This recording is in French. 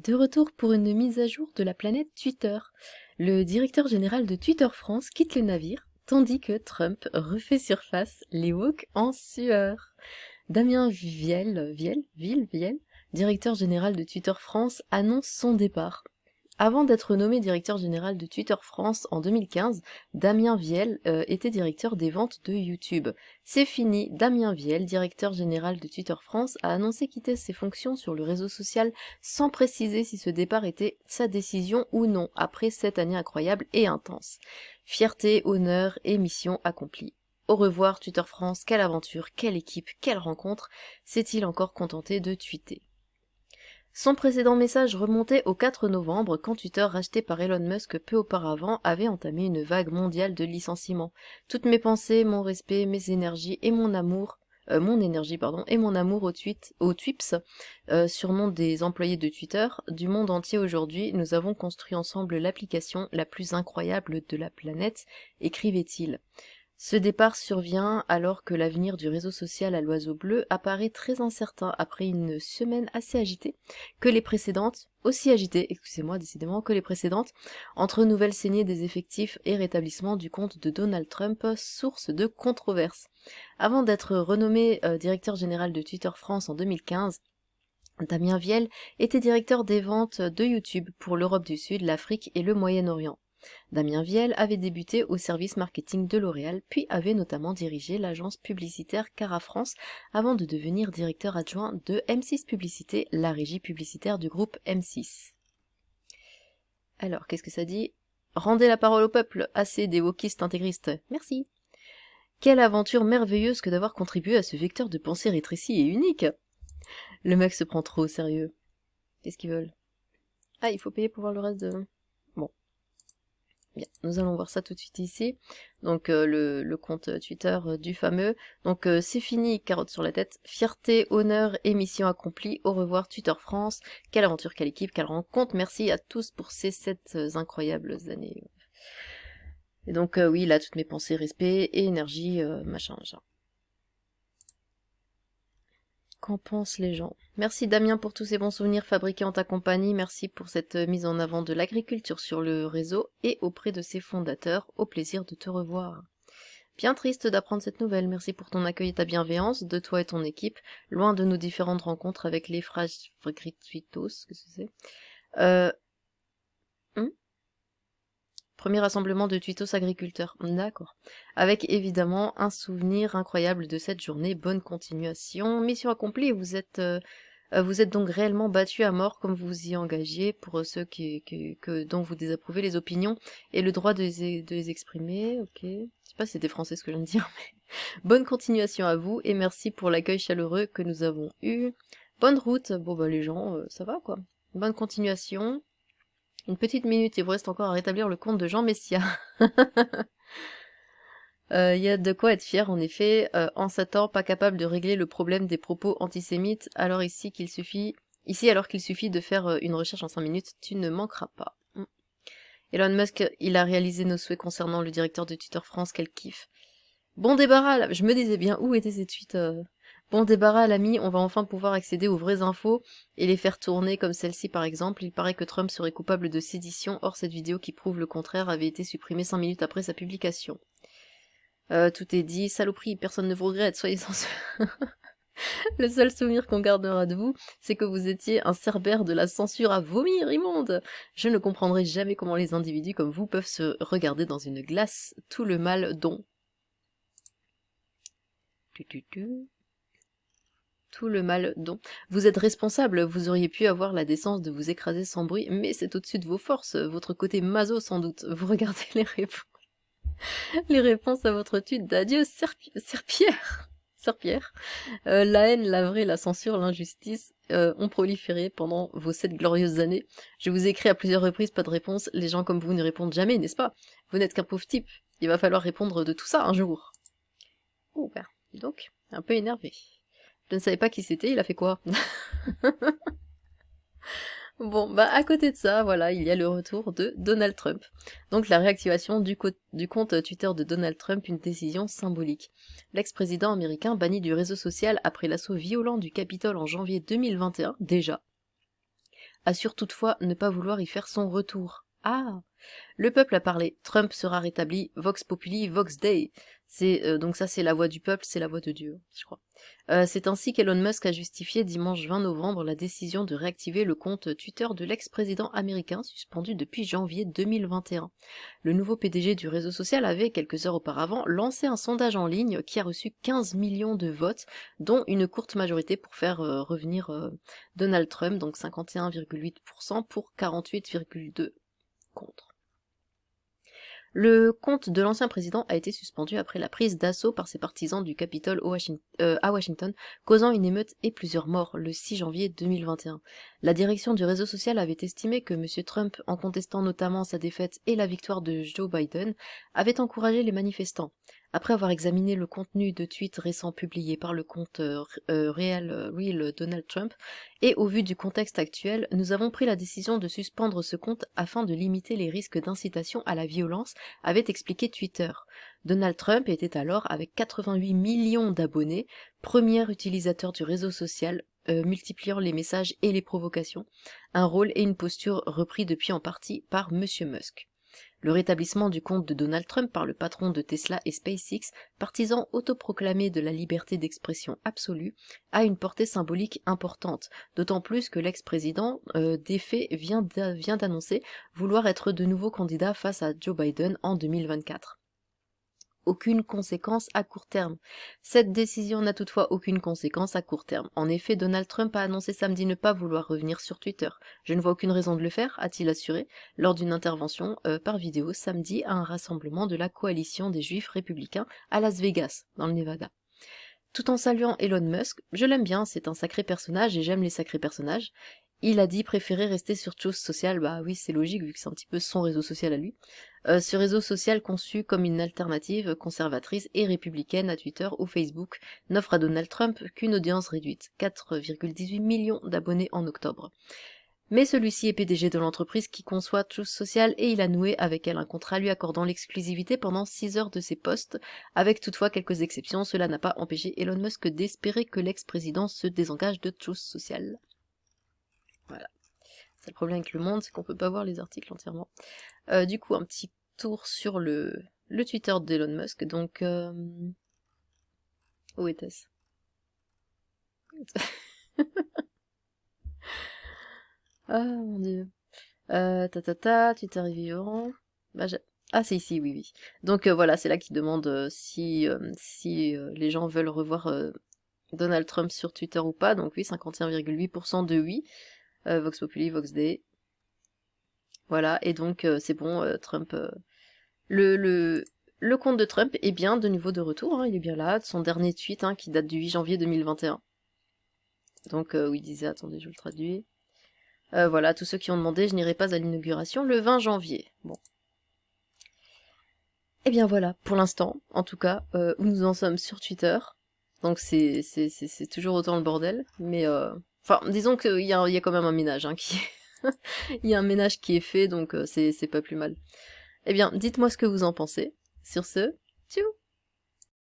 De retour pour une mise à jour de la planète Twitter. Le directeur général de Twitter France quitte le navire, tandis que Trump refait surface, les woke en sueur. Damien Viel, directeur général de Twitter France, annonce son départ. Avant d'être nommé directeur général de Twitter France en 2015, Damien Viel était directeur des ventes de YouTube. C'est fini, Damien Viel, directeur général de Twitter France, a annoncé quitter ses fonctions sur le réseau social sans préciser si ce départ était sa décision ou non, après cette année incroyable et intense. Fierté, honneur et mission accomplie. Au revoir Twitter France, quelle aventure, quelle équipe, quelle rencontre, s'est-il encore contenté de tweeter. Son précédent message remontait au 4 novembre, quand Twitter, racheté par Elon Musk peu auparavant, avait entamé une vague mondiale de licenciements. Toutes mes pensées, mon respect, mes énergies et mon amour, et mon amour aux Twips, surnom des employés de Twitter, du monde entier aujourd'hui, nous avons construit ensemble l'application la plus incroyable de la planète, écrivait-il. Ce départ survient alors que l'avenir du réseau social à l'oiseau bleu apparaît très incertain après une semaine assez agitée que les précédentes, aussi agitée, excusez-moi décidément, que les précédentes, entre nouvelles saignées des effectifs et rétablissement du compte de Donald Trump, source de controverses. Avant d'être renommé directeur général de Twitter France en 2015, Damien Viel était directeur des ventes de YouTube pour l'Europe du Sud, l'Afrique et le Moyen-Orient. Damien Viel avait débuté au service marketing de L'Oréal, puis avait notamment dirigé l'agence publicitaire Cara France avant de devenir directeur adjoint de M6 Publicité, la régie publicitaire du groupe M6. Alors, qu'est-ce que ça dit ? Rendez la parole au peuple, assez des wokistes intégristes. Merci. Quelle aventure merveilleuse que d'avoir contribué à ce vecteur de pensée rétréci et unique. Le mec se prend trop au sérieux. Qu'est-ce qu'ils veulent ? Ah, il faut payer pour voir le reste de... Bon. Bien, nous allons voir ça tout de suite ici. Donc le compte Twitter du fameux. Donc c'est fini, carotte sur la tête. Fierté, honneur et mission accomplie. Au revoir Twitter France. Quelle aventure, quelle équipe, quelle rencontre. Merci à tous pour ces 7 incroyables années. Et donc oui, là, toutes mes pensées, respect et énergie, machin. Qu'en pensent les gens ? Merci Damien pour tous ces bons souvenirs fabriqués en ta compagnie, merci pour cette mise en avant de l'agriculture sur le réseau et auprès de ses fondateurs, au plaisir de te revoir. Bien triste d'apprendre cette nouvelle, merci pour ton accueil et ta bienveillance, de toi et ton équipe, loin de nos différentes rencontres avec les Fragritos, qu'est-ce que c'est Premier rassemblement de Twitos agriculteurs. D'accord. Avec évidemment un souvenir incroyable de cette journée. Bonne continuation. Mission accomplie. Vous êtes donc réellement battu à mort comme vous vous y engagiez pour ceux dont vous désapprouvez les opinions et le droit de les exprimer. Ok. Je sais pas si c'était français ce que je viens de dire, mais bonne continuation à vous et merci pour l'accueil chaleureux que nous avons eu. Bonne route. Bon bah les gens, ça va quoi. Bonne continuation. Une petite minute, il vous reste encore à rétablir le compte de Jean Messia. Y a de quoi être fier, en effet. En 7 ans, pas capable de régler le problème des propos antisémites, alors alors qu'il suffit de faire une recherche en 5 minutes, tu ne manqueras pas. Elon Musk, il a réalisé nos souhaits concernant le directeur de Twitter France, quel kiff. Bon débarras, là. Je me disais bien, où étaient ces tweets Bon débarras, l'ami, on va enfin pouvoir accéder aux vraies infos et les faire tourner comme celle-ci par exemple. Il paraît que Trump serait coupable de sédition, or cette vidéo qui prouve le contraire avait été supprimée 5 minutes après sa publication. Tout est dit, saloperie, personne ne vous regrette, soyez sincères. Le seul souvenir qu'on gardera de vous, c'est que vous étiez un cerbère de la censure à vomir immonde. Je ne comprendrai jamais comment les individus comme vous peuvent se regarder dans une glace, tout le mal dont... Tout le mal dont vous êtes responsable, vous auriez pu avoir la décence de vous écraser sans bruit, mais c'est au-dessus de vos forces, votre côté maso sans doute. Vous regardez les réponses à votre tweet d'adieu, Serpierre. La haine, la vraie, la censure, l'injustice ont proliféré pendant vos 7 glorieuses années. Je vous ai écrit à plusieurs reprises, pas de réponse. Les gens comme vous ne répondent jamais, n'est-ce pas ? Vous n'êtes qu'un pauvre type. Il va falloir répondre de tout ça un jour. Oh, bah, donc, un peu énervé. Je ne savais pas qui c'était, il a fait quoi? Bon, bah à côté de ça, voilà, il y a le retour de Donald Trump. Donc la réactivation du compte Twitter de Donald Trump, une décision symbolique. L'ex-président américain banni du réseau social après l'assaut violent du Capitole en janvier 2021, déjà, assure toutefois ne pas vouloir y faire son retour. Ah! Le peuple a parlé, Trump sera rétabli, Vox Populi, Vox Dei. Donc ça c'est la voix du peuple, c'est la voix de Dieu, je crois. C'est ainsi qu'Elon Musk a justifié dimanche 20 novembre la décision de réactiver le compte Twitter de l'ex-président américain suspendu depuis janvier 2021. Le nouveau PDG du réseau social avait, quelques heures auparavant, lancé un sondage en ligne qui a reçu 15 millions de votes, dont une courte majorité pour faire revenir Donald Trump, donc 51,8% pour 48,2% contre. Le compte de l'ancien président a été suspendu après la prise d'assaut par ses partisans du Capitole à Washington, causant une émeute et plusieurs morts le 6 janvier 2021. La direction du réseau social avait estimé que M. Trump, en contestant notamment sa défaite et la victoire de Joe Biden, avait encouragé les manifestants. Après avoir examiné le contenu de tweets récents publiés par le compte Real Donald Trump, et au vu du contexte actuel, nous avons pris la décision de suspendre ce compte afin de limiter les risques d'incitation à la violence, avait expliqué Twitter. Donald Trump était alors, avec 88 millions d'abonnés, premier utilisateur du réseau social, multipliant les messages et les provocations, un rôle et une posture repris depuis en partie par M. Musk. Le rétablissement du compte de Donald Trump par le patron de Tesla et SpaceX, partisan autoproclamé de la liberté d'expression absolue, a une portée symbolique importante, d'autant plus que l'ex-président des faits vient d'annoncer vouloir être de nouveau candidat face à Joe Biden en 2024. Aucune conséquence à court terme. Cette décision n'a toutefois aucune conséquence à court terme. En effet, Donald Trump a annoncé samedi ne pas vouloir revenir sur Twitter. Je ne vois aucune raison de le faire, a-t-il assuré, lors d'une intervention par vidéo samedi à un rassemblement de la coalition des Juifs républicains à Las Vegas, dans le Nevada. Tout en saluant Elon Musk, je l'aime bien, c'est un sacré personnage et j'aime les sacrés personnages. Il a dit préférer rester sur Truth Social, bah oui c'est logique vu que c'est un petit peu son réseau social à lui. Ce réseau social conçu comme une alternative conservatrice et républicaine à Twitter ou Facebook n'offre à Donald Trump qu'une audience réduite, 4,18 millions d'abonnés en octobre. Mais celui-ci est PDG de l'entreprise qui conçoit Truth Social et il a noué avec elle un contrat lui accordant l'exclusivité pendant 6 heures de ses posts. Avec toutefois quelques exceptions, cela n'a pas empêché Elon Musk d'espérer que l'ex-président se désengage de Truth Social. Voilà. C'est le problème avec le monde, c'est qu'on peut pas voir les articles entièrement. Du coup, un petit tour sur le Twitter d'Elon Musk. Donc, où était-ce? Ah mon dieu. Twitter est vivant. Bah, ah c'est ici, oui, oui. Donc voilà, c'est là qu'il demande si les gens veulent revoir Donald Trump sur Twitter ou pas. Donc oui, 51,8% de oui. Vox Populi, Vox Dei. Voilà, et donc c'est bon, Trump... Le compte de Trump est bien de nouveau de retour, hein, il est bien là, son dernier tweet qui date du 8 janvier 2021. Donc où il disait, attendez, je vous le traduis. Voilà, tous ceux qui ont demandé, je n'irai pas à l'inauguration le 20 janvier. Bon. Et bien voilà, pour l'instant, en tout cas, où nous en sommes sur Twitter. Donc c'est toujours autant le bordel, mais... Enfin, disons qu'il y a quand même un ménage qui... Il y a un ménage qui est fait, donc c'est pas plus mal. Eh bien, dites-moi ce que vous en pensez. Sur ce, tchou!